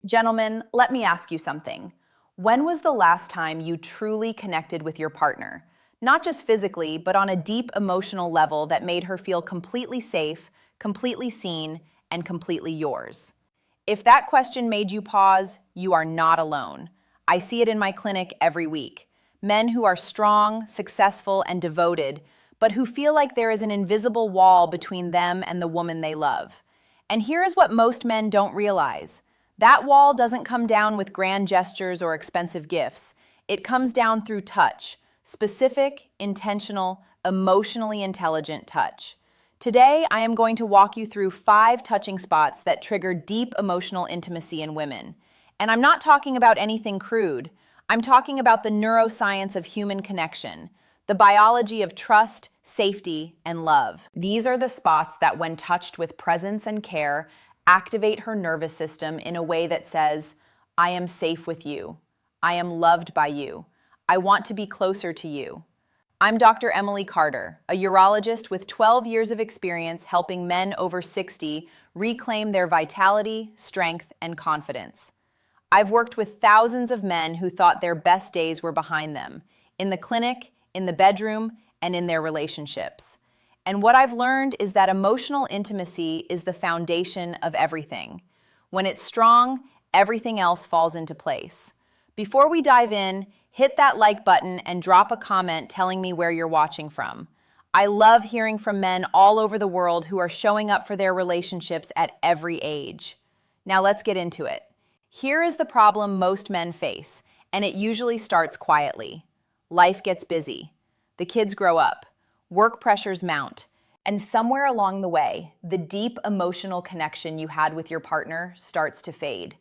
Gentlemen, let me ask you something. When was the last time you truly connected with your partner? Not just physically, but on a deep emotional level that made her feel completely safe, completely seen, and completely yours. If that question made you pause, you are not alone. I see it in my clinic every week. Men who are strong, successful, and devoted, but who feel like there is an invisible wall between them and the woman they love. And here is what most men don't realize. That wall doesn't come down with grand gestures or expensive gifts. It comes down through touch, specific, intentional, emotionally intelligent touch. Today, I am going to walk you through 5 touching spots that trigger deep emotional intimacy in women. And I'm not talking about anything crude. I'm talking about the neuroscience of human connection, the biology of trust, safety, and love. These are the spots that, when touched with presence and care, activate her nervous system in a way that says, I am safe with you. I am loved by you. I want to be closer to you. I'm Dr. Emily Carter, a urologist with 12 years of experience helping men over 60 reclaim their vitality, strength, and confidence. I've worked with thousands of men who thought their best days were behind them, in the clinic, in the bedroom, and in their relationships. And what I've learned is that emotional intimacy is the foundation of everything. When it's strong, everything else falls into place. Before we dive in, hit that like button and drop a comment telling me where you're watching from. I love hearing from men all over the world who are showing up for their relationships at every age. Now let's get into it. Here is the problem most men face, and it usually starts quietly. Life gets busy. The kids grow up. Work pressures mount, and somewhere along the way, the deep emotional connection you had with your partner starts to fade.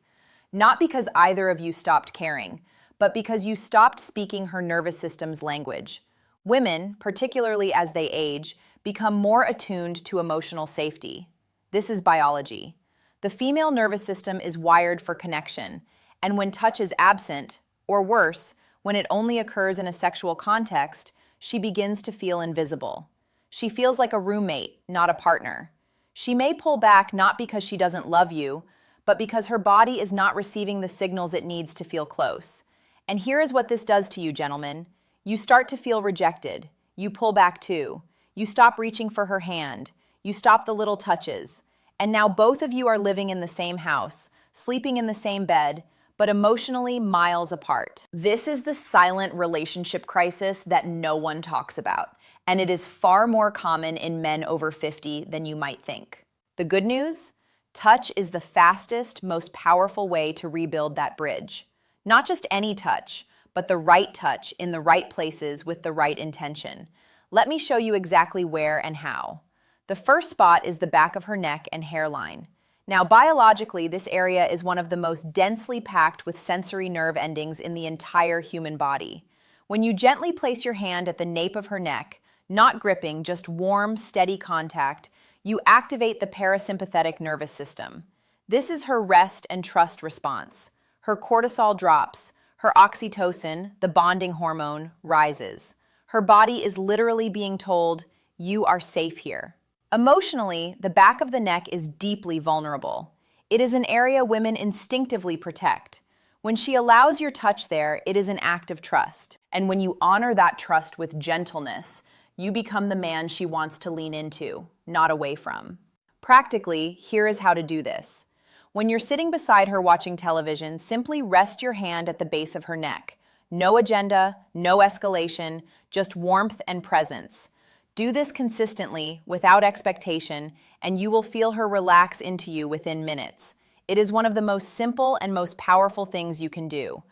Not because either of you stopped caring, but because you stopped speaking her nervous system's language. Women, particularly as they age, become more attuned to emotional safety. This is biology. The female nervous system is wired for connection, and when touch is absent, or worse, when it only occurs in a sexual context, she begins to feel invisible. She feels like a roommate, not a partner. She may pull back not because she doesn't love you, but because her body is not receiving the signals it needs to feel close. And here is what this does to you, gentlemen. You start to feel rejected. You pull back too. You stop reaching for her hand. You stop the little touches. And now both of you are living in the same house, sleeping in the same bed, but emotionally miles apart. This is the silent relationship crisis that no one talks about, and it is far more common in men over 50 than you might think. The good news? Touch is the fastest, most powerful way to rebuild that bridge. Not just any touch, but the right touch in the right places with the right intention. Let me show you exactly where and how. The first spot is the back of her neck and hairline. Now, biologically, this area is one of the most densely packed with sensory nerve endings in the entire human body. When you gently place your hand at the nape of her neck, not gripping, just warm, steady contact, you activate the parasympathetic nervous system. This is her rest and trust response. Her cortisol drops, her oxytocin, the bonding hormone, rises. Her body is literally being told, you are safe here. Emotionally, the back of the neck is deeply vulnerable. It is an area women instinctively protect. When she allows your touch there, it is an act of trust. And when you honor that trust with gentleness, you become the man she wants to lean into, not away from. Practically, here is how to do this. When you're sitting beside her watching television, simply rest your hand at the base of her neck. No agenda, no escalation, just warmth and presence. Do this consistently, without expectation, and you will feel her relax into you within minutes. It is one of the most simple and most powerful things you can do.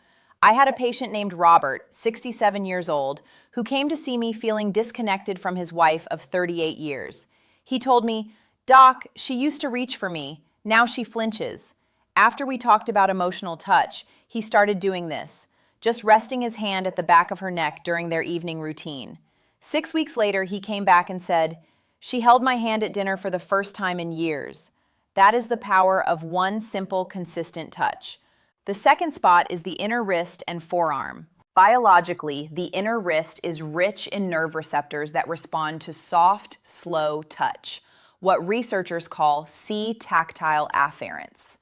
I had a patient named Robert, 67 years old, who came to see me feeling disconnected from his wife of 38 years. He told me, "Doc, she used to reach for me. Now she flinches." After we talked about emotional touch, he started doing this, just resting his hand at the back of her neck during their evening routine. 6 weeks later, he came back and said, "She held my hand at dinner for the first time in years." That is the power of one simple, consistent touch. The second spot is the inner wrist and forearm. Biologically, the inner wrist is rich in nerve receptors that respond to soft, slow touch, what researchers call C-tactile afferents.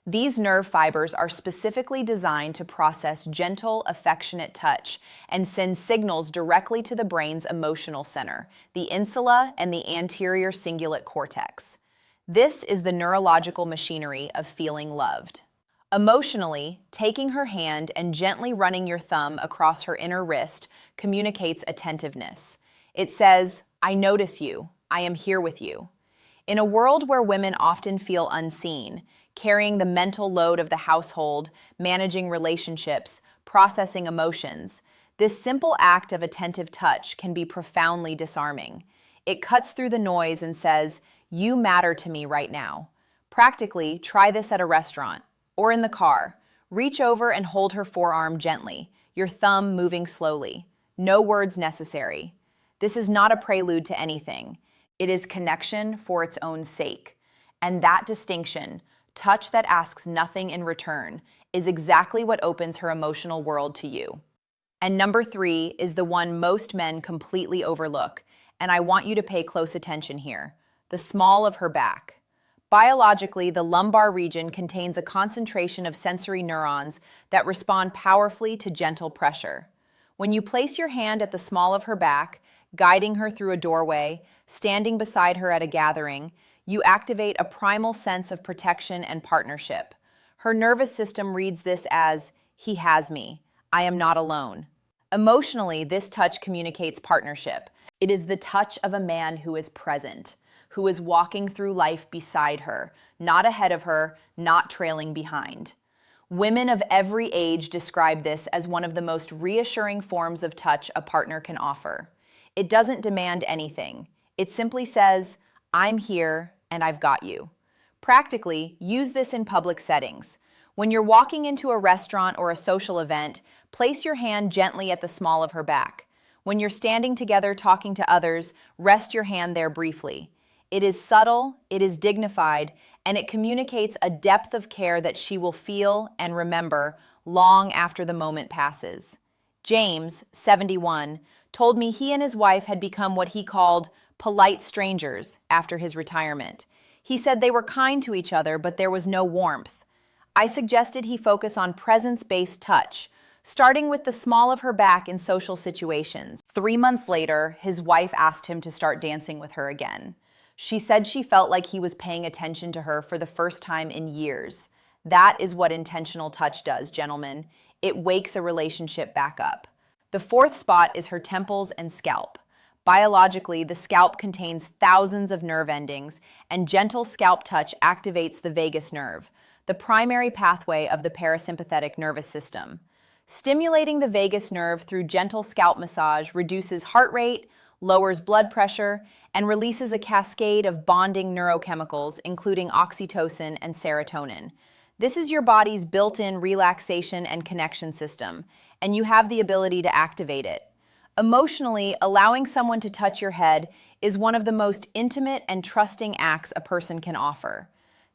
These nerve fibers are specifically designed to process gentle, affectionate touch and send signals directly to the brain's emotional center, the insula and the anterior cingulate cortex. This is the neurological machinery of feeling loved. Emotionally, taking her hand and gently running your thumb across her inner wrist communicates attentiveness. It says, "I notice you. I am here with you." In a world where women often feel unseen, carrying the mental load of the household, managing relationships, processing emotions, this simple act of attentive touch can be profoundly disarming. It cuts through the noise and says, "You matter to me right now." Practically, try this at a restaurant or in the car. Reach over and hold her forearm gently, your thumb moving slowly. No words necessary. This is not a prelude to anything. It is connection for its own sake. And that distinction, touch that asks nothing in return, is exactly what opens her emotional world to you. And number 3 is the one most men completely overlook, and I want you to pay close attention here: the small of her back. Biologically, the lumbar region contains a concentration of sensory neurons that respond powerfully to gentle pressure. When you place your hand at the small of her back, guiding her through a doorway, standing beside her at a gathering, you activate a primal sense of protection and partnership. Her nervous system reads this as, "He has me. I am not alone." Emotionally, this touch communicates partnership. It is the touch of a man who is present, who is walking through life beside her, not ahead of her, not trailing behind. Women of every age describe this as one of the most reassuring forms of touch a partner can offer. It doesn't demand anything. It simply says, "I'm here and I've got you." Practically, use this in public settings. When you're walking into a restaurant or a social event, place your hand gently at the small of her back. When you're standing together talking to others, rest your hand there briefly. It is subtle, it is dignified, and it communicates a depth of care that she will feel and remember long after the moment passes. James, 71, told me he and his wife had become what he called polite strangers after his retirement. He said they were kind to each other, but there was no warmth. I suggested he focus on presence-based touch, starting with the small of her back in social situations. 3 months later, his wife asked him to start dancing with her again. She said she felt like he was paying attention to her for the first time in years. That is what intentional touch does, gentlemen. It wakes a relationship back up. The 4th spot is her temples and scalp. Biologically, the scalp contains thousands of nerve endings, and gentle scalp touch activates the vagus nerve, the primary pathway of the parasympathetic nervous system. Stimulating the vagus nerve through gentle scalp massage reduces heart rate, lowers blood pressure, and releases a cascade of bonding neurochemicals, including oxytocin and serotonin. This is your body's built-in relaxation and connection system, and you have the ability to activate it. Emotionally, allowing someone to touch your head is one of the most intimate and trusting acts a person can offer.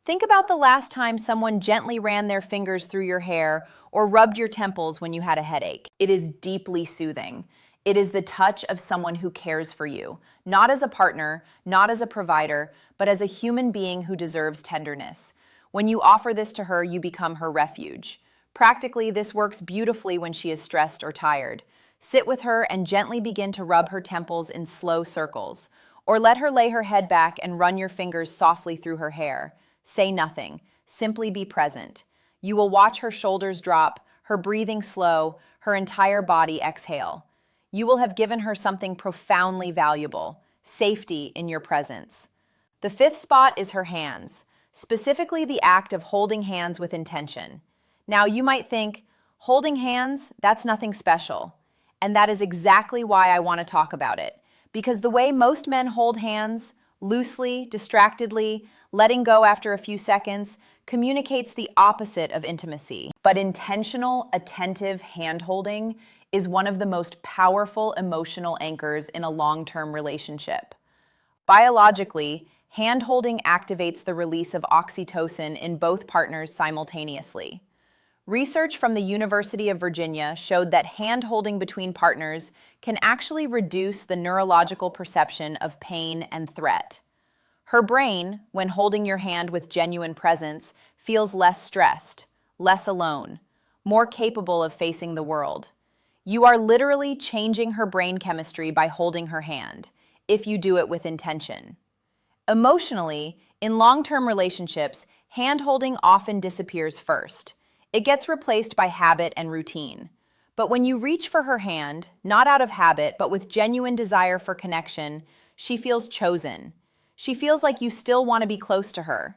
Think about the last time someone gently ran their fingers through your hair or rubbed your temples when you had a headache. It is deeply soothing. It is the touch of someone who cares for you, not as a partner, not as a provider, but as a human being who deserves tenderness. When you offer this to her, you become her refuge. Practically, this works beautifully when she is stressed or tired. Sit with her and gently begin to rub her temples in slow circles, or let her lay her head back and run your fingers softly through her hair. Say nothing, simply be present. You will watch her shoulders drop, her breathing slow, her entire body exhale. You will have given her something profoundly valuable: safety in your presence. The 5th spot is her hands, specifically the act of holding hands with intention. Now, you might think, holding hands, that's nothing special. And that is exactly why I want to talk about it. Because the way most men hold hands, loosely, distractedly, letting go after a few seconds, communicates the opposite of intimacy. But intentional, attentive hand-holding is one of the most powerful emotional anchors in a long-term relationship. Biologically, hand-holding activates the release of oxytocin in both partners simultaneously. Research from the University of Virginia showed that hand-holding between partners can actually reduce the neurological perception of pain and threat. Her brain, when holding your hand with genuine presence, feels less stressed, less alone, more capable of facing the world. You are literally changing her brain chemistry by holding her hand, if you do it with intention. Emotionally, in long-term relationships, hand-holding often disappears first. It gets replaced by habit and routine. But when you reach for her hand, not out of habit, but with genuine desire for connection, she feels chosen. She feels like you still want to be close to her.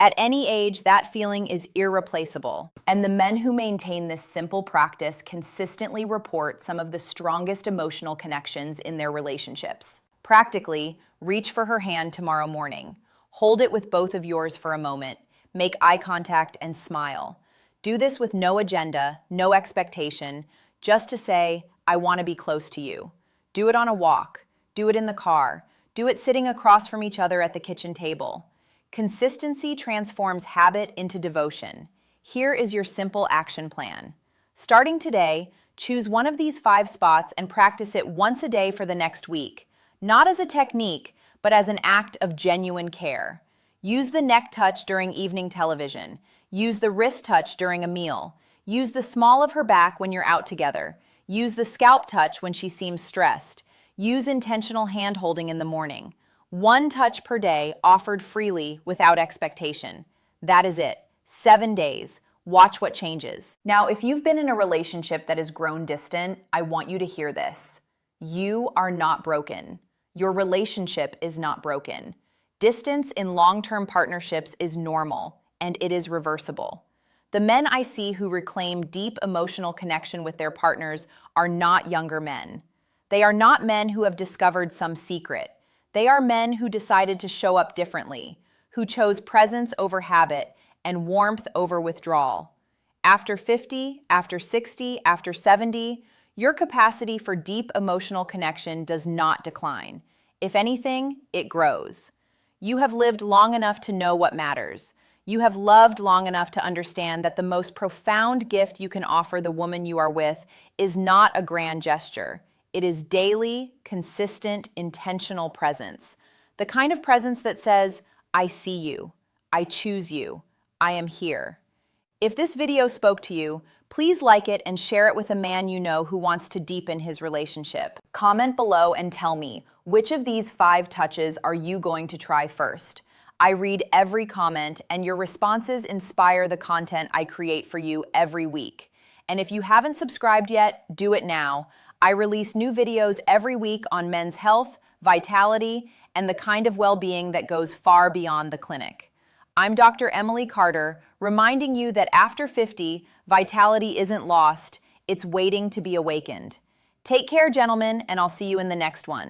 At any age, that feeling is irreplaceable. And the men who maintain this simple practice consistently report some of the strongest emotional connections in their relationships. Practically, reach for her hand tomorrow morning. Hold it with both of yours for a moment. Make eye contact and smile. Do this with no agenda, no expectation, just to say, I want to be close to you. Do it on a walk. Do it in the car. Do it sitting across from each other at the kitchen table. Consistency transforms habit into devotion. Here is your simple action plan. Starting today, choose one of these 5 spots and practice it once a day for the next week. Not as a technique, but as an act of genuine care. Use the neck touch during evening television. Use the wrist touch during a meal. Use the small of her back when you're out together. Use the scalp touch when she seems stressed. Use intentional hand-holding in the morning. 1 touch per day, offered freely, without expectation. That is it. 7 days. Watch what changes. Now, if you've been in a relationship that has grown distant, I want you to hear this. You are not broken. Your relationship is not broken. Distance in long-term partnerships is normal, and it is reversible. The men I see who reclaim deep emotional connection with their partners are not younger men. They are not men who have discovered some secret. They are men who decided to show up differently, who chose presence over habit and warmth over withdrawal. After 50, after 60, after 70, your capacity for deep emotional connection does not decline. If anything, it grows. You have lived long enough to know what matters. You have loved long enough to understand that the most profound gift you can offer the woman you are with is not a grand gesture. It is daily, consistent, intentional presence. The kind of presence that says, I see you, I choose you, I am here. If this video spoke to you, please like it and share it with a man you know who wants to deepen his relationship. Comment below and tell me, which of these 5 touches are you going to try first? I read every comment, and your responses inspire the content I create for you every week. And if you haven't subscribed yet, do it now. I release new videos every week on men's health, vitality, and the kind of well-being that goes far beyond the clinic. I'm Dr. Emily Carter, reminding you that after 50, vitality isn't lost, it's waiting to be awakened. Take care, gentlemen, and I'll see you in the next one.